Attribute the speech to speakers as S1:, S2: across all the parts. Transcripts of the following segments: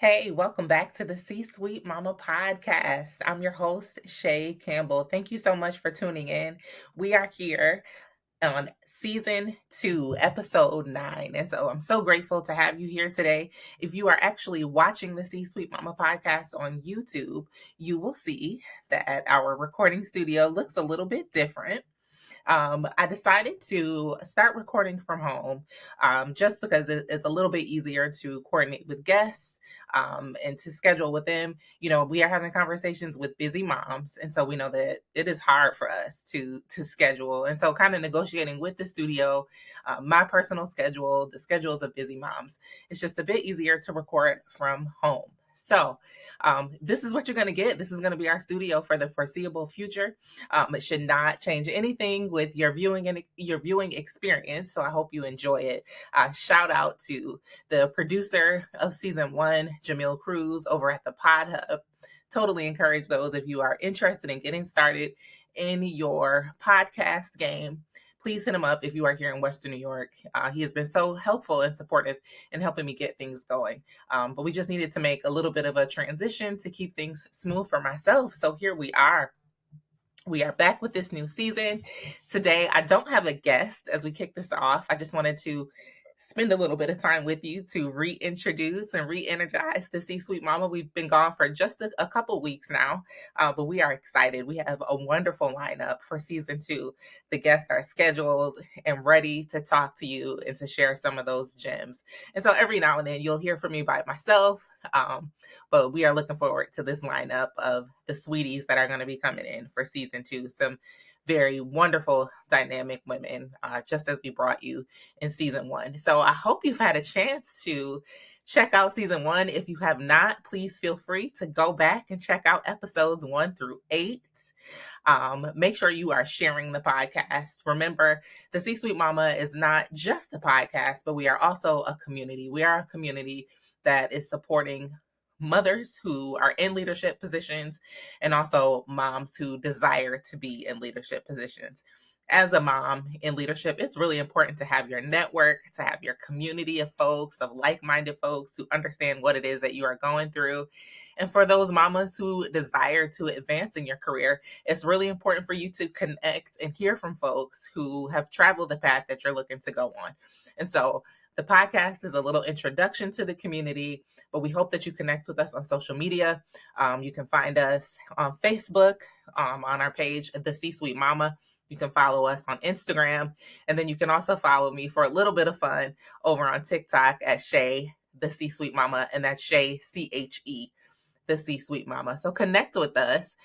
S1: Hey, welcome back to the C-Suite Mama podcast. I'm your host, Chè Campbell. Thank you so much for tuning in. We are here on season 2, episode 9. And so I'm so grateful to have you here today. If you are actually watching the C-Suite Mama podcast on YouTube, you will see that our recording studio looks a little bit different. I decided to start recording from home just because it's a little bit easier to coordinate with guests and to schedule with them. You know, we are having conversations with busy moms, and so we know that it is hard for us to schedule. And so, kind of negotiating with the studio, my personal schedule, the schedules of busy moms, it's just a bit easier to record from home. So, this is what you're going to get. This is going to be our studio for the foreseeable future. It should not change anything with your viewing and your viewing experience. So I hope you enjoy it. Shout out to the producer of season 1, Jamil Cruz, over at the Pod Hub. Totally encourage those if you are interested in getting started in your podcast game. Please hit him up if you are here in Western New York. He has been so helpful and supportive in helping me get things going. But we just needed to make a little bit of a transition to keep things smooth for myself. So here we are. We are back with this new season. Today, I don't have a guest as we kick this off. I just wanted to spend a little bit of time with you to reintroduce and re-energize the C-Suite Mama. We've been gone for just a couple weeks now, but we are excited. We have a wonderful lineup for season 2. The guests are scheduled and ready to talk to you and to share some of those gems. And so every now and then you'll hear from me by myself. But we are looking forward to this lineup of the sweeties that are going to be coming in for season 2. Some very wonderful, dynamic women, just as we brought you in season 1. So I hope you've had a chance to check out season 1. If you have not, please feel free to go back and check out episodes 1 through 8. Make sure you are sharing the podcast. Remember, the C-Suite Mama is not just a podcast, but we are also a community. We are a community that is supporting mothers who are in leadership positions and also moms who desire to be in leadership positions. As a mom in leadership, it's really important to have your network, to have your community of folks, of like-minded folks who understand what it is that you are going through. And for those mamas who desire to advance in your career, it's really important for you to connect and hear from folks who have traveled the path that you're looking to go on. And so the podcast is a little introduction to the community, but we hope that you connect with us on social media. You can find us on Facebook, on our page, The C-Suite Mama. You can follow us on Instagram. And then you can also follow me for a little bit of fun over on TikTok at Chè, The C-Suite Mama. And that's Chè, C-H-E, The C-Suite Mama. So connect with us.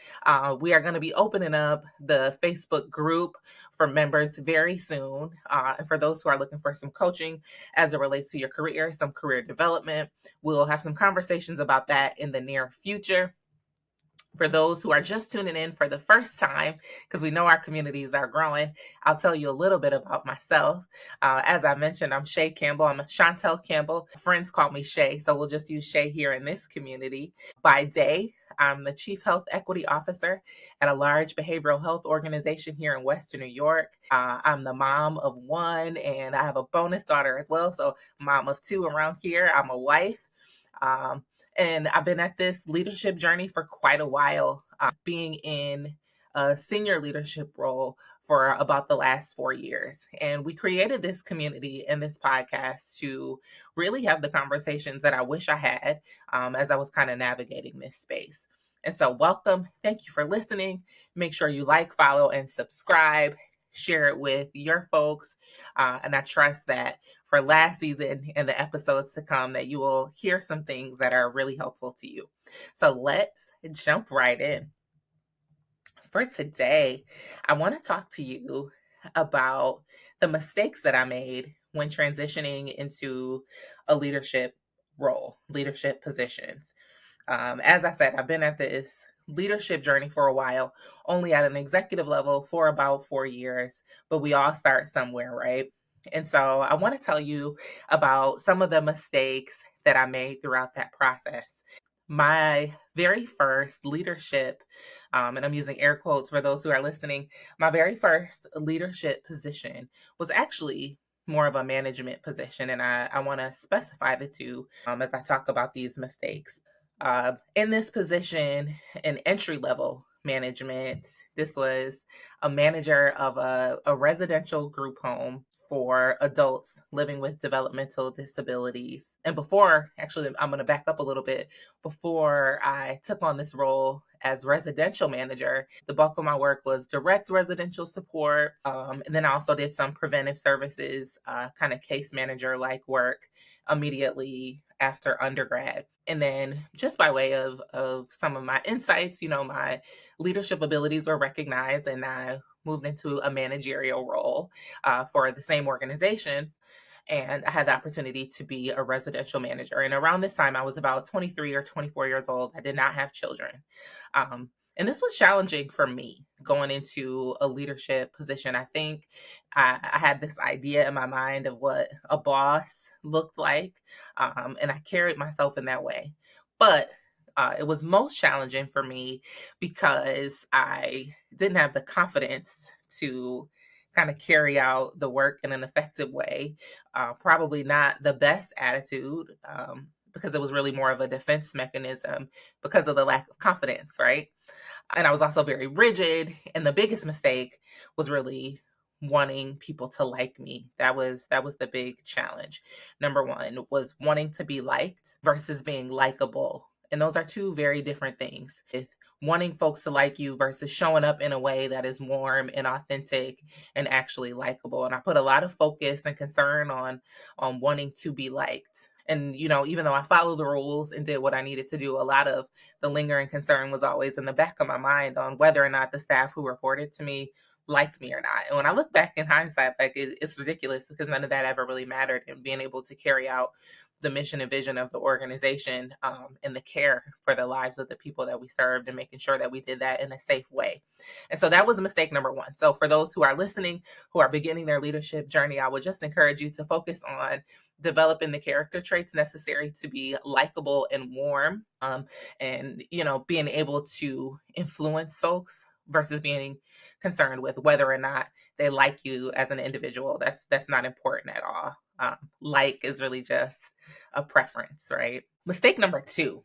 S1: We are going to be opening up the Facebook group for members very soon. And for those who are looking for some coaching as it relates to your career, some career development, we'll have some conversations about that in the near future. For those who are just tuning in for the first time, because we know our communities are growing, I'll tell you a little bit about myself. As I mentioned, I'm Chè Campbell. I'm Chantel Campbell. Friends call me Chè, so we'll just use Chè here in this community. By day, I'm the Chief Health Equity Officer at a large behavioral health organization here in Western New York. I'm the mom of 1, and I have a bonus daughter as well, so mom of 2 around here. I'm a wife. And I've been at this leadership journey for quite a while, being in a senior leadership role for about the last 4 years. And we created this community and this podcast to really have the conversations that I wish I had as I was kind of navigating this space. And so welcome. Thank you for listening. Make sure you like, follow, and subscribe. Share it with your folks. And I trust that for last season and the episodes to come that you will hear some things that are really helpful to you. So let's jump right in. For today, I want to talk to you about the mistakes that I made when transitioning into a leadership role, leadership positions. As I said, I've been at this leadership journey for a while, only at an executive level for about 4 years, but we all start somewhere, right? And so I want to tell you about some of the mistakes that I made throughout that process. My very first leadership, and I'm using air quotes for those who are listening, my very first leadership position was actually more of a management position. And I want to specify the two as I talk about these mistakes. In this position, in entry level management, this was a manager of a residential group home for adults living with developmental disabilities. And before, actually, I'm going to back up a little bit. Before I took on this role as residential manager, the bulk of my work was direct residential support. And then I also did some preventive services, kind of case manager like work immediately after undergrad. And then, just by way of some of my insights, my leadership abilities were recognized, and I moved into a managerial role for the same organization. And I had the opportunity to be a residential manager. And around this time, I was about 23 or 24 years old. I did not have children. And this was challenging for me going into a leadership position. I think I had this idea in my mind of what a boss looked like, and I carried myself in that way. But it was most challenging for me because I didn't have the confidence to kind of carry out the work in an effective way. Probably not the best attitude, because it was really more of a defense mechanism because of the lack of confidence, right? And I was also very rigid. And the biggest mistake was really wanting people to like me. That was the big challenge. Number one was wanting to be liked versus being likable. And those are two very different things. With wanting folks to like you versus showing up in a way that is warm and authentic and actually likable. And I put a lot of focus and concern on wanting to be liked. And, even though I followed the rules and did what I needed to do, a lot of the lingering concern was always in the back of my mind on whether or not the staff who reported to me liked me or not. And when I look back in hindsight, like it's ridiculous because none of that ever really mattered. And being able to carry out the mission and vision of the organization, and the care for the lives of the people that we served, and making sure that we did that in a safe way. And so that was mistake number one. So for those who are listening, who are beginning their leadership journey, I would just encourage you to focus on developing the character traits necessary to be likable and warm, and being able to influence folks versus being concerned with whether or not they like you as an individual. That's not important at all. Like is really just a preference, right? Mistake number two.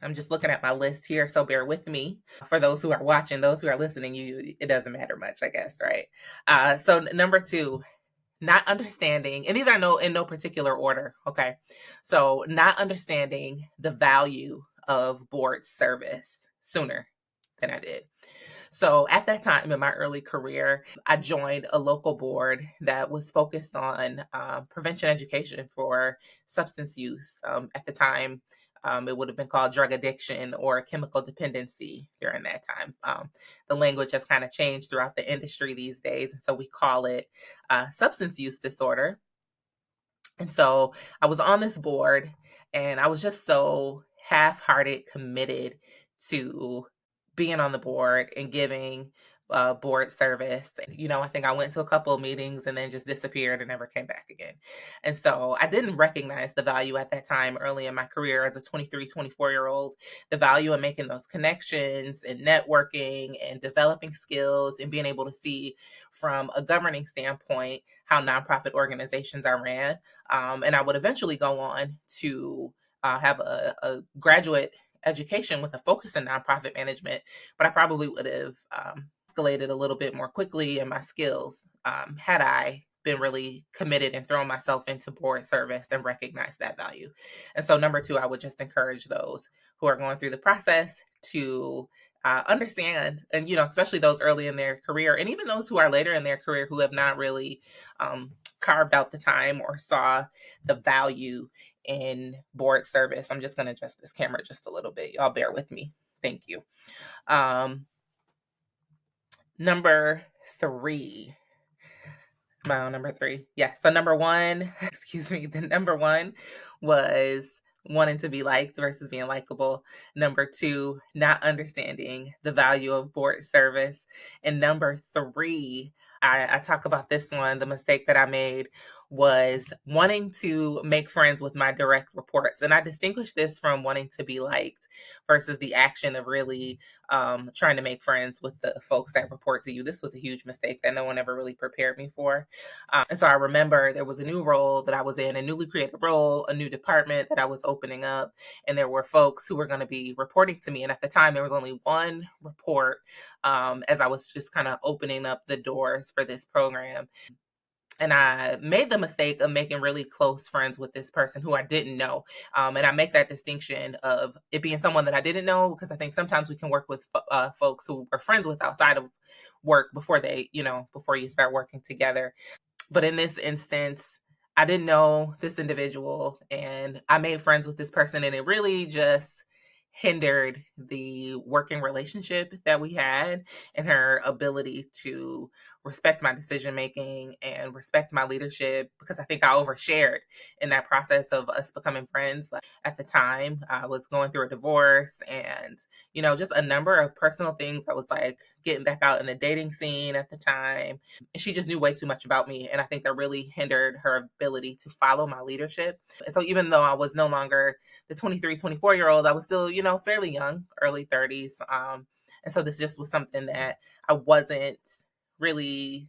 S1: I'm just looking at my list here, so bear with me. For those who are watching, those who are listening, it doesn't matter much, I guess, right? So number two, not understanding, and these are in no particular order, okay? So not understanding the value of board service sooner than I did. So at that time in my early career, I joined a local board that was focused on prevention education for substance use. At the time, it would have been called drug addiction or chemical dependency during that time. The language has kind of changed throughout the industry these days, and so we call it substance use disorder. And so I was on this board, and I was just so half-hearted committed to being on the board and giving board service. I think I went to a couple of meetings and then just disappeared and never came back again. And so I didn't recognize the value at that time early in my career as a 23, 24-year-old, the value in making those connections and networking and developing skills and being able to see from a governing standpoint how nonprofit organizations are ran. And I would eventually go on to have a graduate education with a focus in nonprofit management, but I probably would have escalated a little bit more quickly in my skills had I been really committed and thrown myself into board service and recognized that value. And so number two, I would just encourage those who are going through the process to understand, and especially those early in their career, and even those who are later in their career who have not really carved out the time or saw the value in board service. I'm just going to adjust this camera just a little bit. Y'all bear with me. Thank you. Number three. Am I on number three? Yeah. So number one, the number one was wanting to be liked versus being likable. Number two, not understanding the value of board service. And number three, I talk about this one. The mistake that I made was wanting to make friends with my direct reports. And I distinguish this from wanting to be liked versus the action of really trying to make friends with the folks that report to you. This was a huge mistake that no one ever really prepared me for. And so I remember there was a new role that I was in, a newly created role, a new department that I was opening up. And there were folks who were going to be reporting to me. And at the time, there was only one report as I was just kind of opening up the doors for this program. And I made the mistake of making really close friends with this person who I didn't know. And I make that distinction of it being someone that I didn't know, because I think sometimes we can work with folks who we're friends with outside of work before before you start working together. But in this instance, I didn't know this individual and I made friends with this person, and it really just hindered the working relationship that we had and her ability to respect my decision making and respect my leadership, because I think I overshared in that process of us becoming friends. Like, at the time, I was going through a divorce and, just a number of personal things. I was like getting back out in the dating scene at the time. And she just knew way too much about me. And I think that really hindered her ability to follow my leadership. And so even though I was no longer the 23, 24-year-old, I was still, fairly young, early 30s. And so this just was something that I wasn't really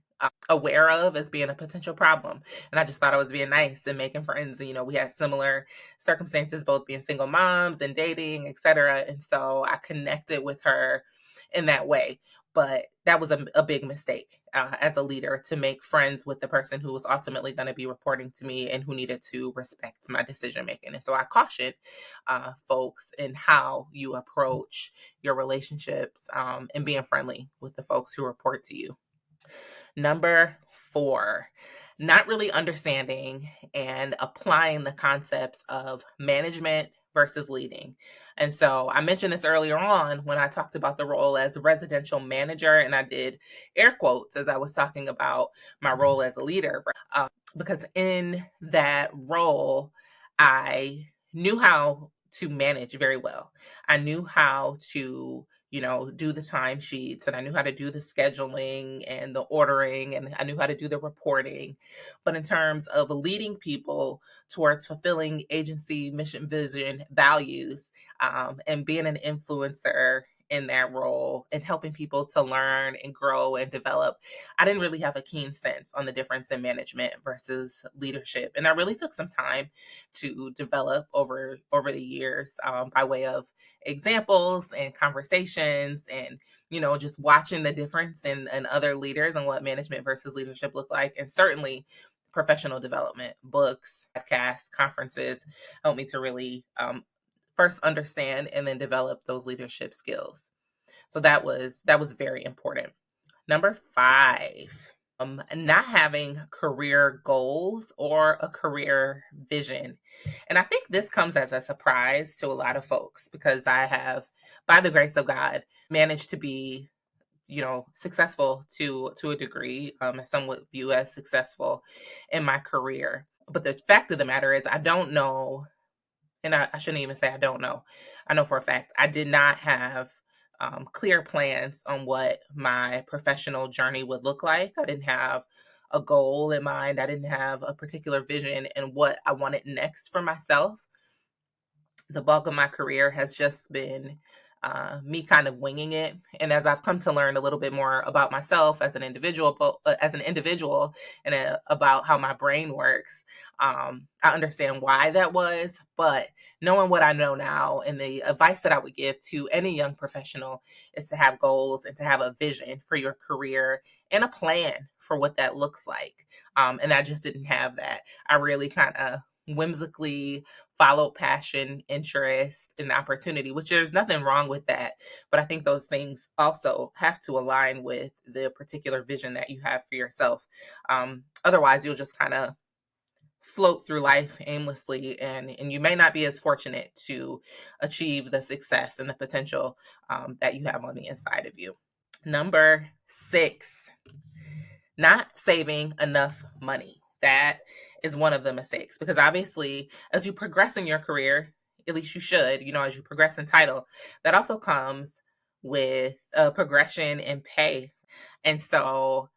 S1: aware of as being a potential problem. And I just thought I was being nice and making friends. And, we had similar circumstances, both being single moms and dating, etc. And so I connected with her in that way. But that was a big mistake as a leader, to make friends with the person who was ultimately going to be reporting to me and who needed to respect my decision making. And so I cautioned folks in how you approach your relationships and being friendly with the folks who report to you. Number 4, not really understanding and applying the concepts of management versus leading. And so I mentioned this earlier on when I talked about the role as a residential manager, and I did air quotes as I was talking about my role as a leader, because in that role, I knew how to manage very well. I knew how to do the timesheets, and I knew how to do the scheduling and the ordering, and I knew how to do the reporting. But in terms of leading people towards fulfilling agency, mission, vision, values, and being an influencer in that role and helping people to learn and grow and develop, I didn't really have a keen sense on the difference in management versus leadership. And that really took some time to develop over the years, by way of examples and conversations and just watching the difference in other leaders and what management versus leadership look like. And certainly professional development, books, podcasts, conferences helped me to really first understand and then develop those leadership skills. So that was very important. Number 5, not having career goals or a career vision. And I think this comes as a surprise to a lot of folks, because I have, by the grace of God, managed to be, successful to a degree, as some would view as successful in my career. But the fact of the matter is, I don't know, and I shouldn't even say I don't know. I know for a fact I did not have clear plans on what my professional journey would look like. I didn't have a goal in mind. I didn't have a particular vision and what I wanted next for myself. The bulk of my career has just been me kind of winging it. And as I've come to learn a little bit more about myself as an individual, and about how my brain works, I understand why that was. But knowing what I know now, and the advice that I would give to any young professional, is to have goals and to have a vision for your career and a plan for what that looks like. And I just didn't have that. I really kind of whimsically followed passion, interest, and opportunity, which there's nothing wrong with that. But I think those things also have to align with the particular vision that you have for yourself. Otherwise, you'll just kind of float through life aimlessly, and you may not be as fortunate to achieve the success and the potential that you have on the inside of you. Number 6, not saving enough money. That is one of the mistakes, because obviously, as you progress in your career, at least you should, as you progress in title, that also comes with a progression in pay. And so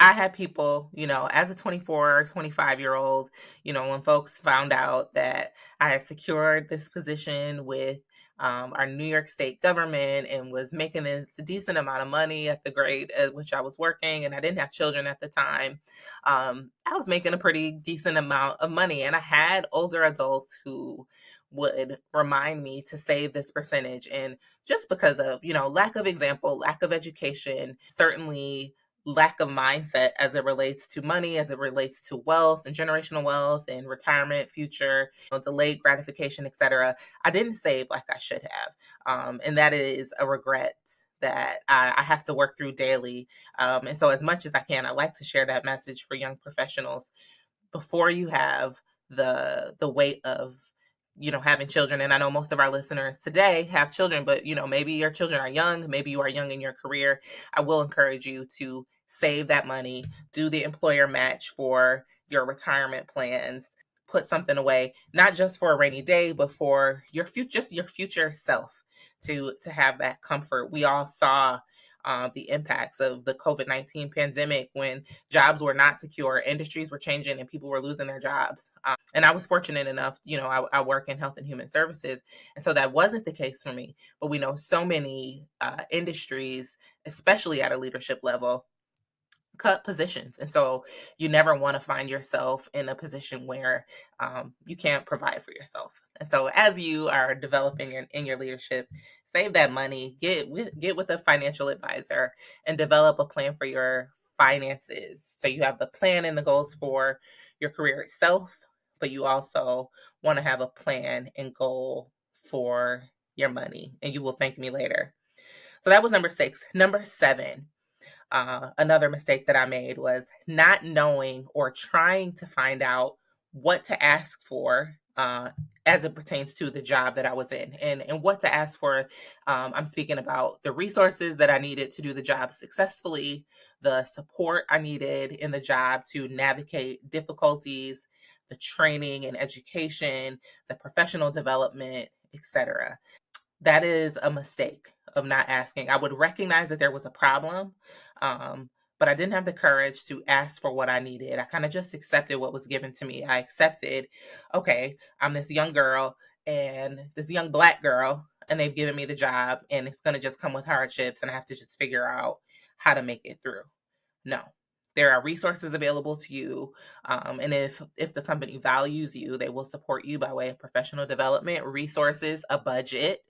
S1: I had people, as a 24 or 25-year-old, when folks found out that I had secured this position with our New York State government and was making this decent amount of money at the grade at which I was working, and I didn't have children at the time, I was making a pretty decent amount of money. And I had older adults who would remind me to save this percentage. And just because of, lack of example, lack of education, certainly lack of mindset as it relates to money, as it relates to wealth and generational wealth and retirement, future, delayed gratification, etc. I didn't save like I should have. And that is a regret that I have to work through daily. And so as much as I can, I like to share that message for young professionals before you have the weight of having children. And I know most of our listeners today have children, but maybe your children are young, maybe you are young in your career. I will encourage you to save that money, do the employer match for your retirement plans, put something away, not just for a rainy day, but for your future, just your future self, to have that comfort. We all saw the impacts of the COVID-19 pandemic when jobs were not secure, industries were changing, and people were losing their jobs. And I was fortunate enough, I work in health and human services, and so that wasn't the case for me. But we know so many industries, especially at a leadership level, cut positions. And so you never want to find yourself in a position where you can't provide for yourself. And so as you are developing in your leadership, save that money, get with a financial advisor, and develop a plan for your finances. So you have the plan and the goals for your career itself, but you also want to have a plan and goal for your money. And you will thank me later. So that was number 6. Number 7, another mistake that I made was not knowing or trying to find out what to ask for as it pertains to the job that I was in, and what to ask for. I'm speaking about the resources that I needed to do the job successfully, the support I needed in the job to navigate difficulties, the training and education, the professional development, etc. That is a mistake of not asking. I would recognize that there was a problem, but I didn't have the courage to ask for what I needed. I kind of just accepted what was given to me. I accepted, okay, I'm this young girl and this young Black girl, and they've given me the job, and it's going to just come with hardships, and I have to just figure out how to make it through. No. There are resources available to you, and if the company values you, they will support you by way of professional development, resources, a budget.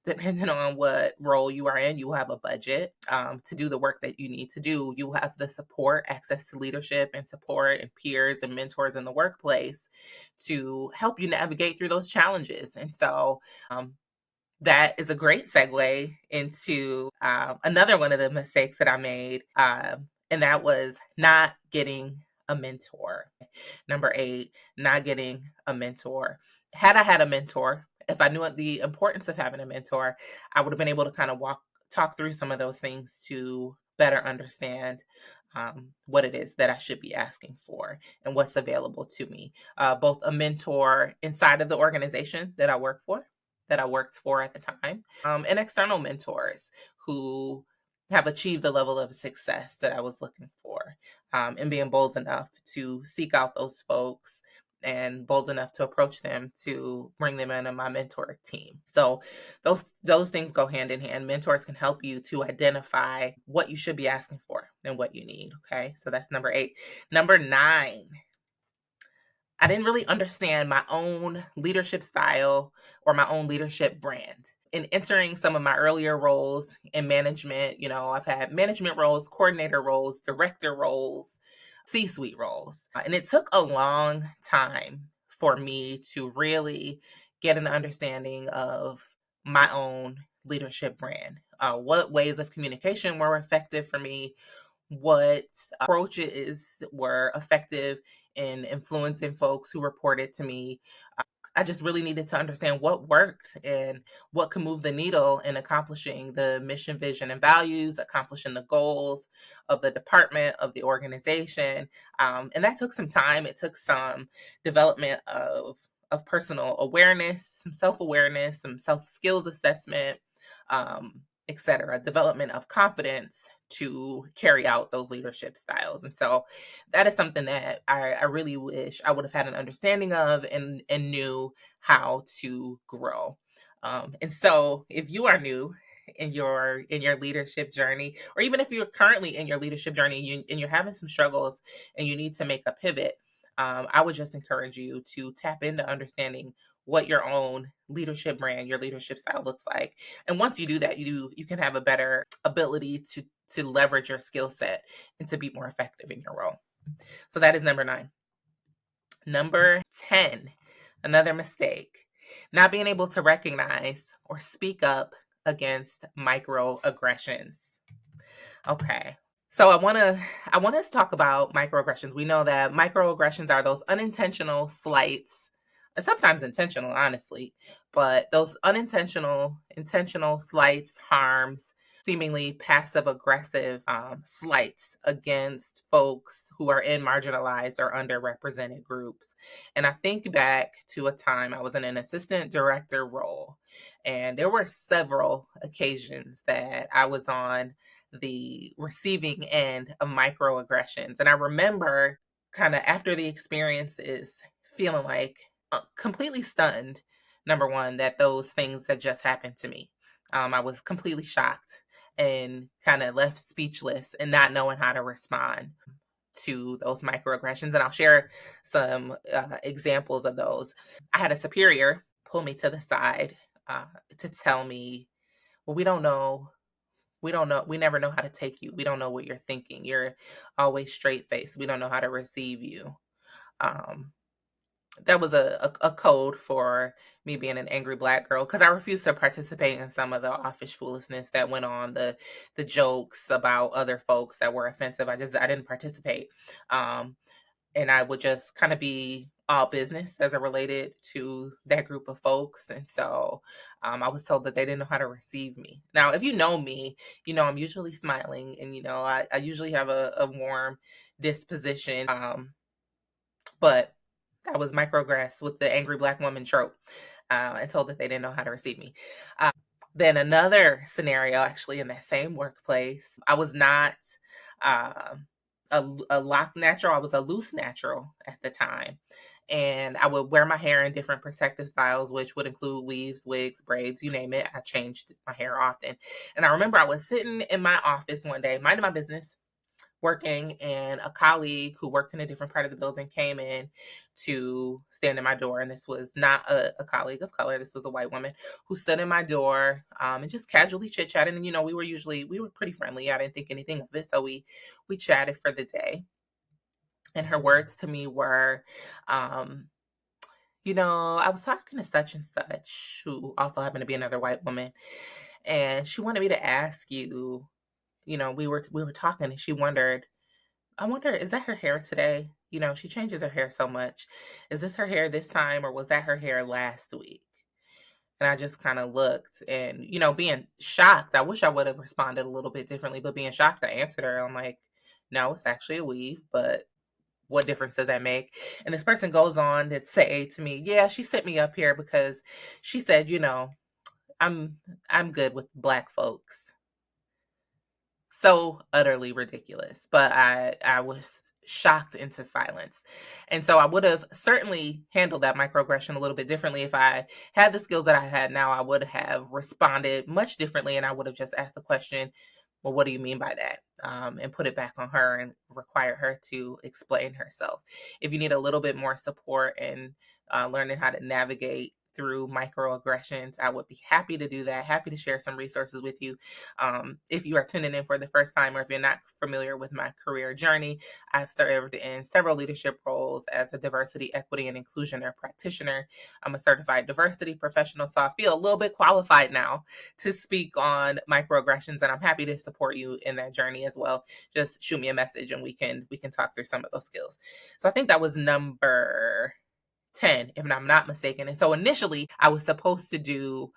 S1: Depending on what role you are in, you will have a budget to do the work that you need to do. You will have the support, access to leadership and support and peers and mentors in the workplace to help you navigate through those challenges. And so that is a great segue into another one of the mistakes that I made, and that was not getting a mentor. Number 8, not getting a mentor. Had I had a mentor, if I knew the importance of having a mentor, I would have been able to kind of talk through some of those things to better understand what it is that I should be asking for and what's available to me. Both a mentor inside of the organization that I worked for at the time, and external mentors who have achieved the level of success that I was looking for, and being bold enough to seek out those folks and bold enough to approach them to bring them into my mentor team. So those things go hand in hand. Mentors can help you to identify what you should be asking for and what you need. Okay, so that's number 8. Number 9, I didn't really understand my own leadership style or my own leadership brand. In entering some of my earlier roles in management, I've had management roles, coordinator roles, director roles, C-suite roles. And it took a long time for me to really get an understanding of my own leadership brand. What ways of communication were effective for me, what approaches were effective in influencing folks who reported to me. I just really needed to understand what worked and what could move the needle in accomplishing the mission, vision, and values, accomplishing the goals of the department, of the organization. And that took some time. It took some development of personal awareness, some self-awareness, some self-skills assessment, etc. Development of confidence to carry out those leadership styles. And so that is something that I really wish I would have had an understanding of and knew how to grow. And so if you are new in your leadership journey, or even if you're currently in your leadership journey and you're having some struggles and you need to make a pivot, I would just encourage you to tap into understanding what your own leadership brand, your leadership style looks like. And once you do that, you can have a better ability to leverage your skill set and to be more effective in your role. So that is number 9. Number 10, another mistake, not being able to recognize or speak up against microaggressions. Okay. So I want us to talk about microaggressions. We know that microaggressions are those unintentional slights, and sometimes intentional, honestly, but those intentional slights, harms, seemingly passive aggressive slights against folks who are in marginalized or underrepresented groups. And I think back to a time I was in an assistant director role, and there were several occasions that I was on the receiving end of microaggressions. And I remember kind of after the experiences feeling like completely stunned, number one, that those things had just happened to me. I was completely shocked and kind of left speechless and not knowing how to respond to those microaggressions. And I'll share some examples of those. I had a superior pull me to the side to tell me, well, we never know how to take you. We don't know what you're thinking. You're always straight faced. We don't know how to receive you. That was a code for me being an angry Black girl, because I refused to participate in some of the office foolishness that went on, the jokes about other folks that were offensive. I didn't participate. And I would just kind of be all business as it related to that group of folks. And so I was told that they didn't know how to receive me. Now, if you know me, you know I'm usually smiling, and I usually have a warm disposition. But I was microaggressed with the angry Black woman trope, and told that they didn't know how to receive me. Then another scenario, actually in that same workplace, I was not a lock natural. I was a loose natural at the time. And I would wear my hair in different protective styles, which would include weaves, wigs, braids, you name it. I changed my hair often. And I remember I was sitting in my office one day, minding my business, working, and a colleague who worked in a different part of the building came in to stand in my door. And this was not a colleague of color. This was a white woman who stood in my door and just casually chit-chatted. And, we were pretty friendly. I didn't think anything of it. So we chatted for the day. And her words to me were, I was talking to such and such, who also happened to be another white woman. And she wanted me to ask you, we were talking, and she wondered, I wonder, is that her hair today? She changes her hair so much. Is this her hair this time, or was that her hair last week? And I just kind of looked and, being shocked, I wish I would have responded a little bit differently, but being shocked, I answered her. I'm like, no, it's actually a weave, but what difference does that make? And this person goes on to say to me, yeah, she sent me up here because she said, I'm good with Black folks. So utterly ridiculous, but I was shocked into silence. And so I would have certainly handled that microaggression a little bit differently. If I had the skills that I had now, I would have responded much differently, and I would have just asked the question, well, what do you mean by that? And put it back on her and require her to explain herself. If you need a little bit more support in learning how to navigate through microaggressions, I would be happy to do that. Happy to share some resources with you. If you are tuning in for the first time, or if you're not familiar with my career journey, I've served in several leadership roles as a diversity, equity, and inclusion practitioner. I'm a certified diversity professional, so I feel a little bit qualified now to speak on microaggressions, and I'm happy to support you in that journey as well. Just shoot me a message and we can talk through some of those skills. So I think that was number 10, if I'm not mistaken. And so initially I was supposed to do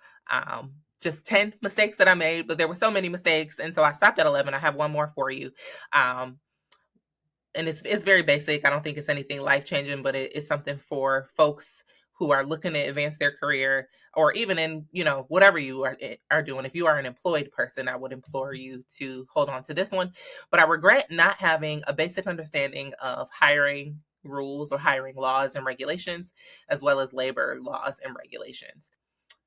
S1: just 10 mistakes that I made, but there were so many mistakes. And so I stopped at 11. I have one more for you. And it's very basic. I don't think it's anything life-changing, but it's something for folks who are looking to advance their career, or even in, whatever you are doing. If you are an employed person, I would implore you to hold on to this one. But I regret not having a basic understanding of hiring rules or hiring laws and regulations, as well as labor laws and regulations.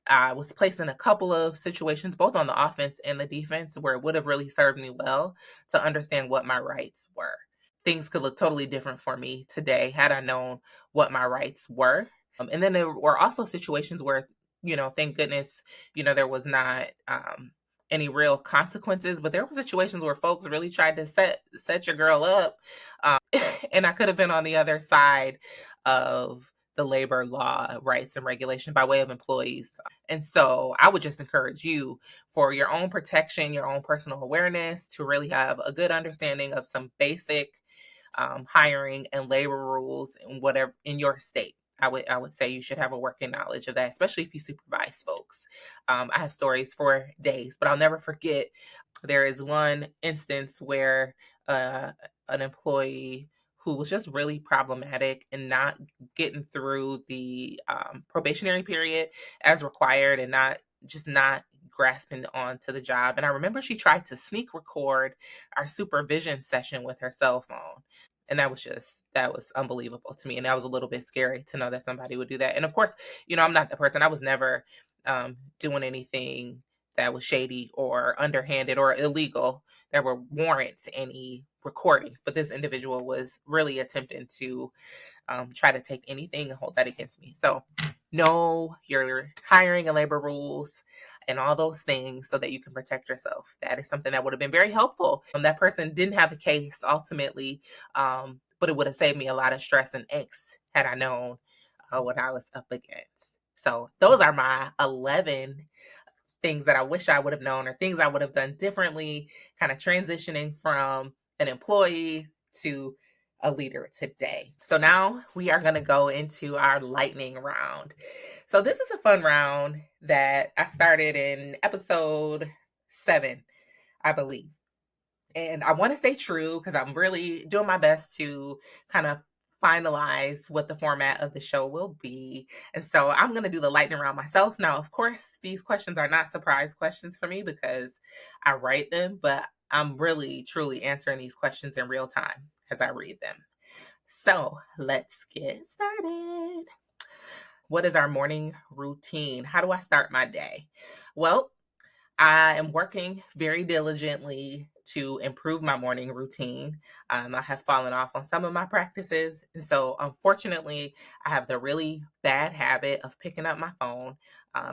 S1: I was placed in a couple of situations, both on the offense and the defense, where it would have really served me well to understand what my rights were. Things could look totally different for me today had I known what my rights were. And then there were also situations where, thank goodness, there was not any real consequences, but there were situations where folks really tried to set your girl up. And I could have been on the other side of the labor law rights and regulation by way of employees. And so I would just encourage you, for your own protection, your own personal awareness, to really have a good understanding of some basic hiring and labor rules in whatever in your state. I would say you should have a working knowledge of that, especially if you supervise folks. I have stories for days, but I'll never forget. There is one instance where an employee who was just really problematic and not getting through the probationary period as required, and not grasping onto the job. And I remember she tried to sneak record our supervision session with her cell phone. And that was unbelievable to me. And that was a little bit scary to know that somebody would do that. And of course, I'm not the person. I was never doing anything that was shady or underhanded or illegal that would warrant any recording. But this individual was really attempting to try to take anything and hold that against me. So know your hiring and labor rules and all those things so that you can protect yourself. That is something that would have been very helpful. That person didn't have a case ultimately, but it would have saved me a lot of stress and angst had I known what I was up against. So those are my 11 things that I wish I would have known, or things I would have done differently, kind of transitioning from an employee to a leader today. So now we are going to go into our lightning round. So this is a fun round that I started in episode 7, I believe. And I want to stay true because I'm really doing my best to kind of finalize what the format of the show will be. And so I'm going to do the lightning round myself. Now, of course, these questions are not surprise questions for me because I write them, but I'm really, truly answering these questions in real time as I read them. So let's get started. What is our morning routine? How do I start my day? Well, I am working very diligently to improve my morning routine. I have fallen off on some of my practices. And so, unfortunately, I have the really bad habit of picking up my phone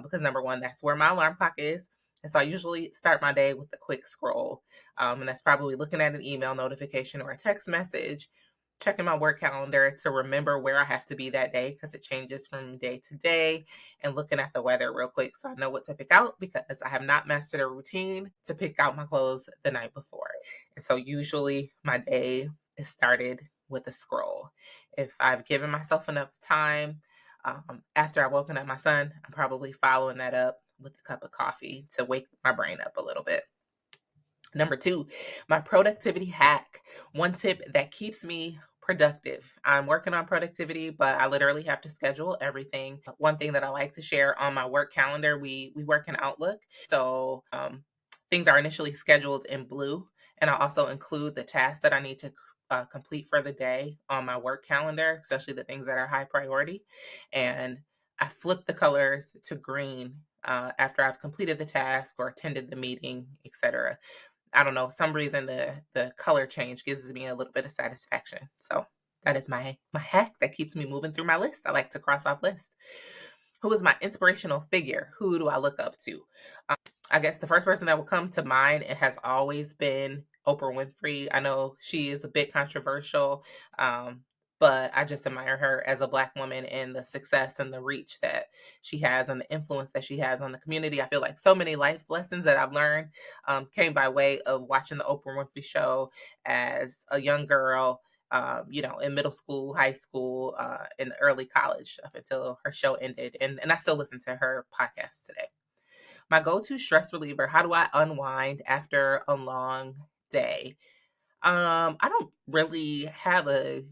S1: because, number one, that's where my alarm clock is. And so I usually start my day with a quick scroll. And that's probably looking at an email notification or a text message, checking my work calendar to remember where I have to be that day because it changes from day to day, and looking at the weather real quick so I know what to pick out because I have not mastered a routine to pick out my clothes the night before. And so usually my day is started with a scroll. If I've given myself enough time after I've woken up my son, I'm probably following that up with a cup of coffee to wake my brain up a little bit. Number 2, my productivity hack. One tip that keeps me productive. I'm working on productivity, but I literally have to schedule everything. One thing that I like to share on my work calendar, we work in Outlook. So things are initially scheduled in blue, and I also include the tasks that I need to complete for the day on my work calendar, especially the things that are high priority. And I flip the colors to green after I've completed the task or attended the meeting, etc. I don't know, some reason the color change gives me a little bit of satisfaction. So that is my hack that keeps me moving through my list. I like to cross off lists. Who is my inspirational figure? Who do I look up to? I guess the first person that will come to mind, it has always been Oprah Winfrey. I know she is a bit controversial, but I just admire her as a Black woman and the success and the reach that she has and the influence that she has on the community. I feel like so many life lessons that I've learned came by way of watching the Oprah Winfrey Show as a young girl, in middle school, high school, and early college up until her show ended. And I still listen to her podcast today. My go-to stress reliever. How do I unwind after a long day? I don't really have a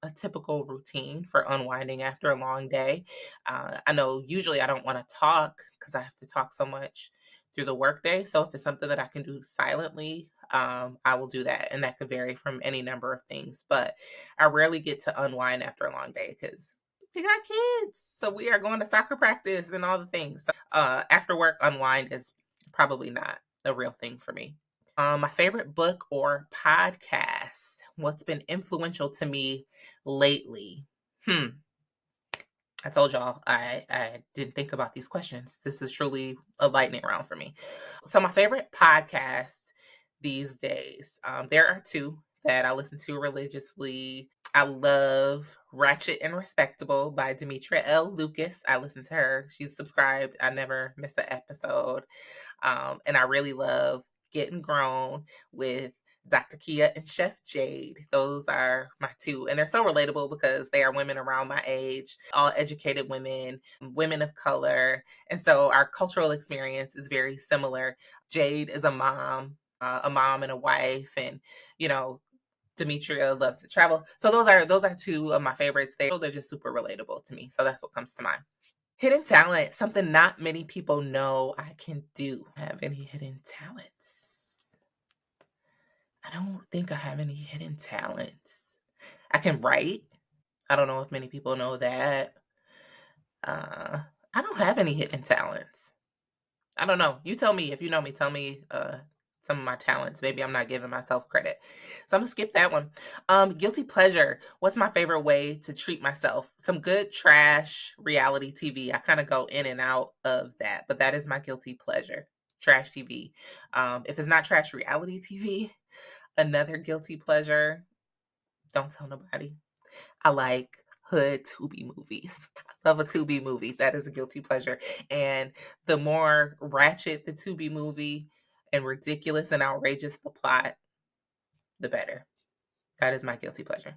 S1: a typical routine for unwinding after a long day. I know usually I don't want to talk because I have to talk so much through the workday. So if it's something that I can do silently, I will do that. And that could vary from any number of things. But I rarely get to unwind after a long day because we got kids. So we are going to soccer practice and all the things. So after work, unwind is probably not a real thing for me. My favorite book or podcast. What's been influential to me lately? I told y'all I didn't think about these questions. This is truly a lightning round for me. So my favorite podcast these days, there are two that I listen to religiously. I love Ratchet and Respectable by Demetria L. Lucas. I listen to her. She's subscribed. I never miss an episode. And I really love Getting Grown with Dr. Kia and Chef Jade. Those are my two. And they're so relatable because they are women around my age, all educated women, women of color. And so our cultural experience is very similar. Jade is a mom and a wife. And, you know, Demetria loves to travel. So those are two of my favorites. They're just super relatable to me. So that's what comes to mind. Hidden talent, something not many people know I can do. Have any hidden talents? I don't think I have any hidden talents. I can write. I don't know if many people know that. I don't have any hidden talents. I don't know. You tell me. If you know me, tell me some of my talents. Maybe I'm not giving myself credit. So I'm going to skip that one. Guilty pleasure. What's my favorite way to treat myself? Some good trash reality TV. I kind of go in and out of that, but that is my guilty pleasure. Trash TV. If it's not trash reality TV, another guilty pleasure. Don't tell nobody. I like hood Tubi movies. I love a Tubi movie. That is a guilty pleasure. And the more ratchet the Tubi movie and ridiculous and outrageous the plot, the better. That is my guilty pleasure.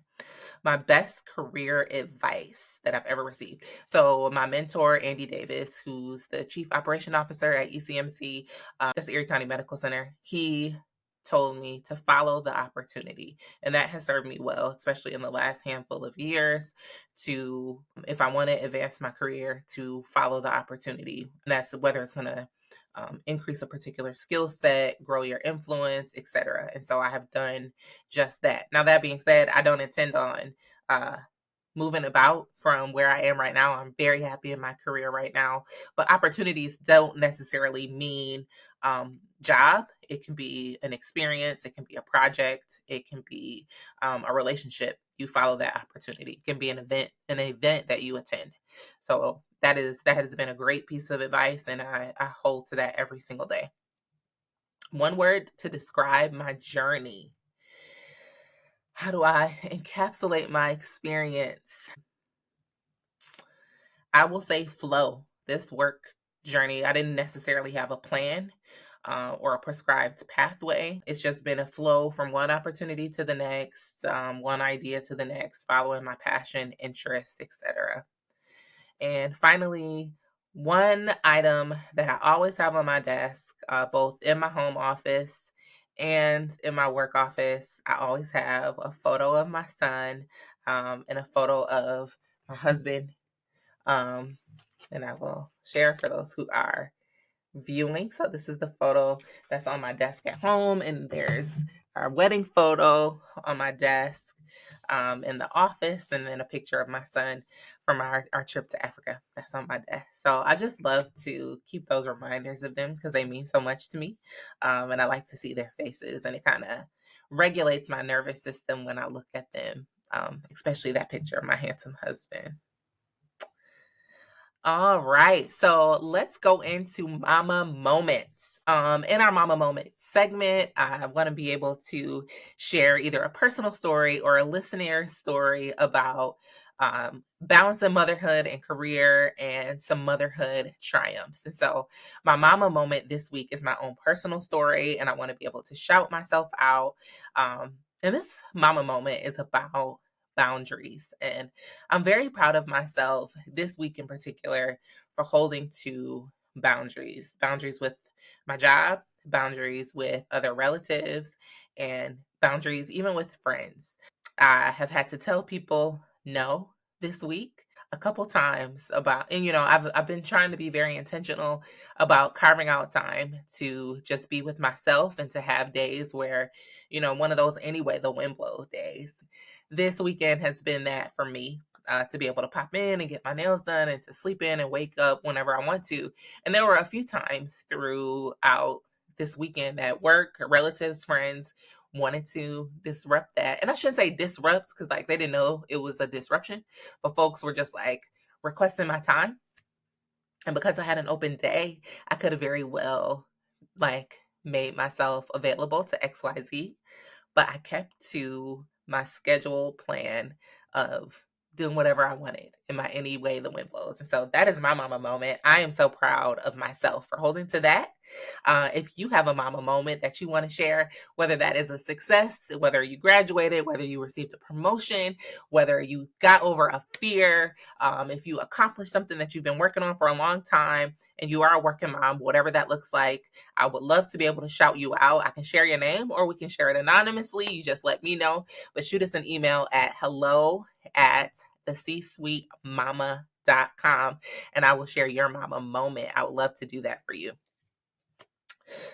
S1: My best career advice that I've ever received. So my mentor, Andy Davis, who's the Chief Operation Officer at ECMC, that's Erie County Medical Center, he told me to follow the opportunity. And that has served me well, especially in the last handful of years, to, if I want to advance my career, to follow the opportunity. And that's whether it's going to increase a particular skill set, grow your influence, etc. And so I have done just that. Now, that being said, I don't intend on moving about from where I am right now. I'm very happy in my career right now, but opportunities don't necessarily mean job. It can be an experience. It can be a project. It can be a relationship. You follow that opportunity. It can be an event that you attend. So that has been a great piece of advice, and I hold to that every single day. One word to describe my journey. How do I encapsulate my experience? I will say flow. This work journey, I didn't necessarily have a plan or a prescribed pathway. It's just been a flow from one opportunity to the next, one idea to the next, following my passion, interests, etc. And finally, one item that I always have on my desk, both in my home office and in my work office, I always have a photo of my son and a photo of my husband. And I will share for those who are viewing. So this is the photo that's on my desk at home, and there's our wedding photo on my desk in the office, and then a picture of my son from our trip to Africa. That's on my desk. So I just love to keep those reminders of them because they mean so much to me. And I like to see their faces, and it kind of regulates my nervous system when I look at them, especially that picture of my handsome husband. All right, so let's go into Mama Moments. In our Mama Moment segment, I want to be able to share either a personal story or a listener story about balancing motherhood and career and some motherhood triumphs. And so my Mama Moment this week is my own personal story, and I want to be able to shout myself out. And this Mama Moment is about boundaries. And I'm very proud of myself this week in particular for holding to boundaries with my job, boundaries with other relatives, and boundaries even with friends. I have had to tell people no this week a couple times about, and I've been trying to be very intentional about carving out time to just be with myself and to have days where, one of those anyway the wind blow days. This weekend has been that for me. To be able to pop in and get my nails done and to sleep in and wake up whenever I want to. And there were a few times throughout this weekend at work, relatives, friends wanted to disrupt that. And I shouldn't say disrupt because like they didn't know it was a disruption, but folks were just like requesting my time. And because I had an open day, I could have very well like made myself available to XYZ, but I kept to my schedule plan of doing whatever I wanted in my any way the wind blows. And so that is my mama moment. I am so proud of myself for holding to that. If you have a mama moment that you want to share, whether that is a success, whether you graduated, whether you received a promotion, whether you got over a fear, if you accomplished something that you've been working on for a long time and you are a working mom, whatever that looks like, I would love to be able to shout you out. I can share your name or we can share it anonymously. You just let me know, but shoot us an email at hello@thecsuitemama.com and I will share your mama moment. I would love to do that for you.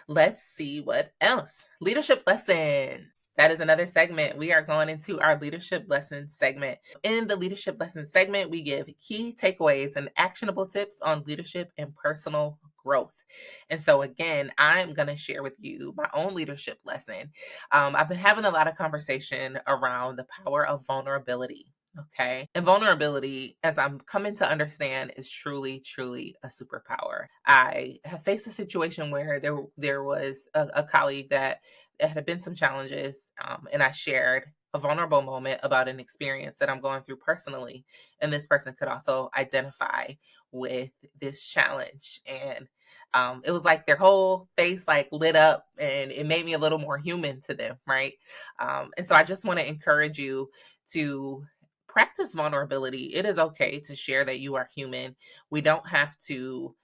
S1: Let's see what else. Leadership lesson. That is another segment. We are going into our leadership lesson segment. In the leadership lesson segment, we give key takeaways and actionable tips on leadership and personal growth. And so, again, I'm going to share with you my own leadership lesson. I've been having a lot of conversation around the power of vulnerability. Okay. And vulnerability, as I'm coming to understand, is truly, truly a superpower. I have faced a situation where there was a colleague that had been some challenges, and I shared a vulnerable moment about an experience that I'm going through personally. And this person could also identify with this challenge. And it was like their whole face like lit up and it made me a little more human to them, right? And so I just want to encourage you to practice vulnerability. It is okay to share that you are human. We don't have to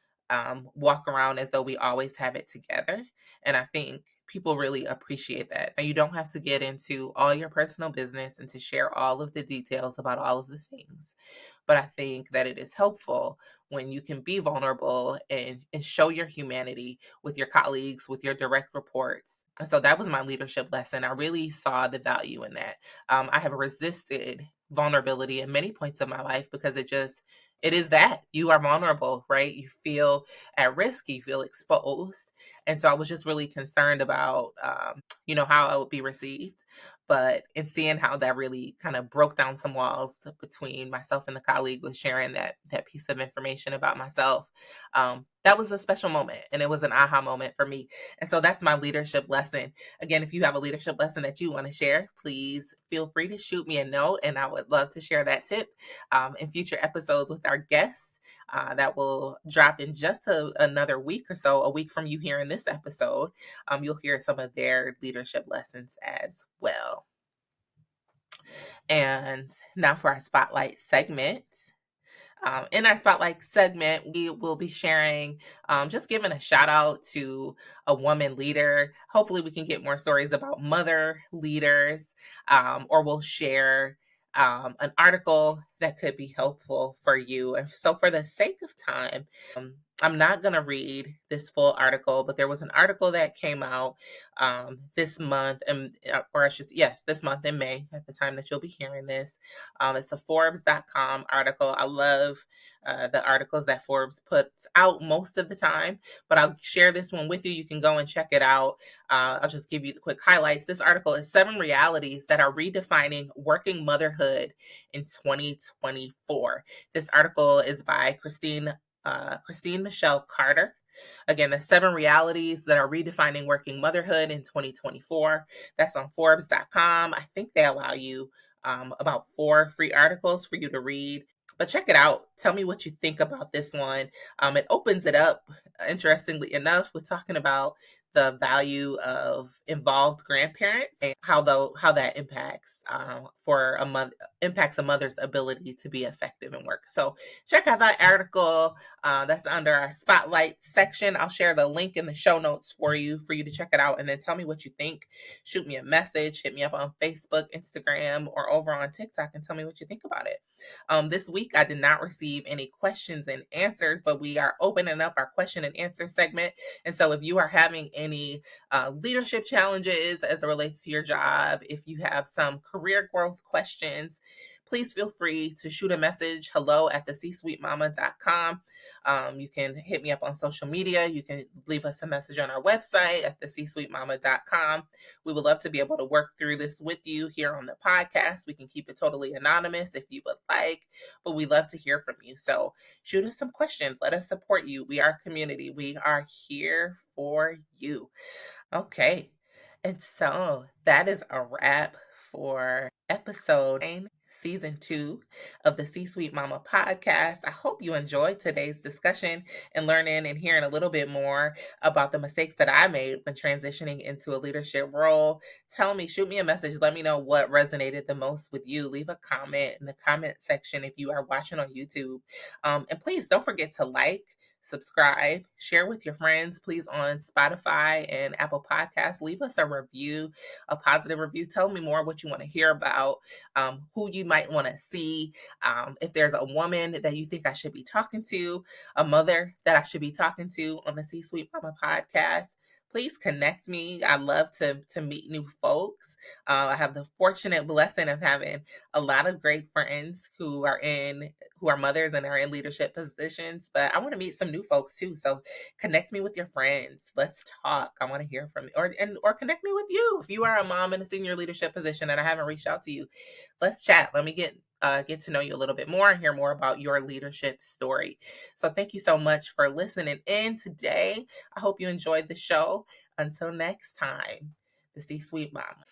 S1: walk around as though we always have it together. And I think people really appreciate that. And you don't have to get into all your personal business and to share all of the details about all of the things. But I think that it is helpful when you can be vulnerable and show your humanity with your colleagues, with your direct reports. And so that was my leadership lesson. I really saw the value in that. I have resisted vulnerability in many points of my life because it is that you are vulnerable, right? You feel at risk, you feel exposed. And so I was just really concerned about, how I would be received. But in seeing how that really kind of broke down some walls between myself and the colleague with sharing that piece of information about myself, that was a special moment and it was an aha moment for me. And so that's my leadership lesson. Again, if you have a leadership lesson that you want to share, please feel free to shoot me a note and I would love to share that tip in future episodes with our guests. That will drop in just another week or so, a week from you hearing this episode. You'll hear some of their leadership lessons as well. And now for our spotlight segment. In our spotlight segment, we will be sharing, just giving a shout out to a woman leader. Hopefully, we can get more stories about mother leaders, or we'll share an article that could be helpful for you. And so, for the sake of time, I'm not going to read this full article, but there was an article that came out this month, this month in May, at the time that you'll be hearing this. It's a Forbes.com article. I love the articles that Forbes puts out most of the time, but I'll share this one with you. You can go and check it out. I'll just give you the quick highlights. This article is 7 realities that are redefining working motherhood in 2024. This article is by Christine Michelle Carter. Again, the 7 realities that are redefining working motherhood in 2024. That's on Forbes.com. I think they allow you about 4 free articles for you to read. But check it out. Tell me what you think about this one. It opens it up, interestingly enough, with talking about the value of involved grandparents and how that impacts for a mother impacts a mother's ability to be effective in work. So check out that article. That's under our spotlight section. I'll share the link in the show notes for you to check it out, and then tell me what you think. Shoot me a message, hit me up on Facebook, Instagram, or over on TikTok, and tell me what you think about it. This week I did not receive any questions and answers, but we are opening up our question and answer segment. And so if you are having any leadership challenges as it relates to your job, if you have some career growth questions, please feel free to shoot a message, hello@thecsuitemama.com. You can hit me up on social media. You can leave us a message on our website at thecsuitemama.com. We would love to be able to work through this with you here on the podcast. We can keep it totally anonymous if you would like, but we love to hear from you. So shoot us some questions. Let us support you. We are a community. We are here for you. Okay. And so that is a wrap for episode 9, season 2 of the C-Suite Mama podcast. I hope you enjoyed today's discussion and learning and hearing a little bit more about the mistakes that I made when transitioning into a leadership role. Tell me, shoot me a message. Let me know what resonated the most with you. Leave a comment in the comment section if you are watching on YouTube. And please don't forget to like, subscribe, share with your friends, please, on Spotify and Apple Podcasts. Leave us a review, a positive review. Tell me more what you want to hear about, who you might want to see. If there's a woman that you think I should be talking to, a mother that I should be talking to on the C-Suite Mama podcast, please connect me. I love to meet new folks. I have the fortunate blessing of having a lot of great friends who are mothers and are in leadership positions, but I want to meet some new folks too. So connect me with your friends. Let's talk. I want to hear from you, or connect me with you. If you are a mom in a senior leadership position and I haven't reached out to you, let's chat. Let me get to know you a little bit more and hear more about your leadership story. So thank you so much for listening in today. I hope you enjoyed the show. Until next time, the C-Suite Mama.